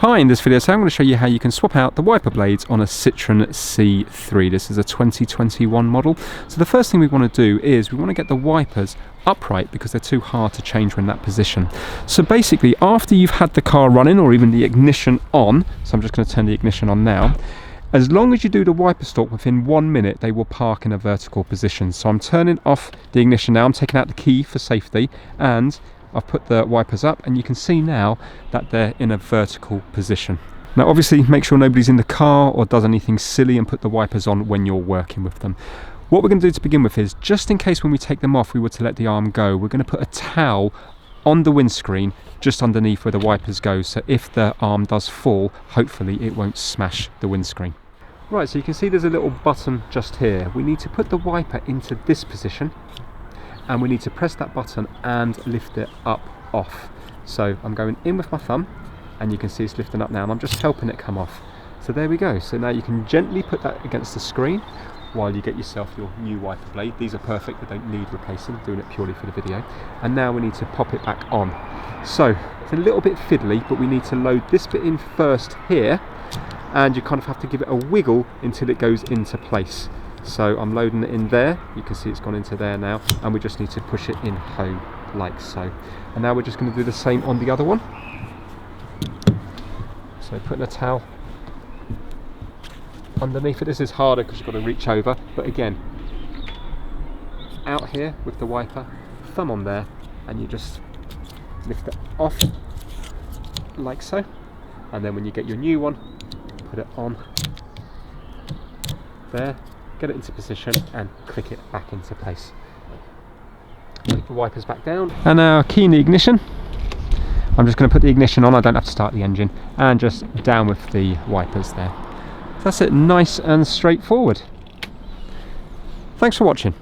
Hi, in this video so I'm going to show you how you can swap out the wiper blades on a Citroen C3. This is a 2021 model. So the first thing we want to do is we want to get the wipers upright because they're too hard to change when in that position. So basically, after you've had the car running or even the ignition on, so I'm just going to turn the ignition on now, as long as you do the wiper stalk within 1 minute, they will park in a vertical position. So I'm turning off the ignition now, I'm taking out the key for safety, and I've put the wipers up, and you can see now that they're in a vertical position. Now obviously make sure nobody's in the car or does anything silly, and put the wipers on when you're working with them. What we're going to do to begin with is, just in case when we take them off we were to let the arm go, we're going to put a towel on the windscreen just underneath where the wipers go, so if the arm does fall, hopefully it won't smash the windscreen. Right, so you can see there's a little button just here. We need to put the wiper into this position, and we need to press that button and lift it up off. So I'm going in with my thumb, and you can see it's lifting up now, and I'm just helping it come off. So there we go. So now you can gently put that against the screen while you get yourself your new wiper blade. These are perfect, they don't need replacing, I'm doing it purely for the video. And now we need to pop it back on. So it's a little bit fiddly, but we need to load this bit in first here, and you kind of have to give it a wiggle until it goes into place. So I'm loading it in there, you can see it's gone into there now, and we just need to push it in home like so. And now we're just going to do the same on the other one. So putting a towel underneath it. This is harder because you've got to reach over, but again, out here with the wiper, thumb on there, and you just lift it off like so. And then when you get your new one, put it on there, get it into position and click it back into place. Put the wipers back down, and now key in the ignition. I'm just going to put the ignition on, I don't have to start the engine, and just down with the wipers there. That's it, nice and straightforward. Thanks for watching.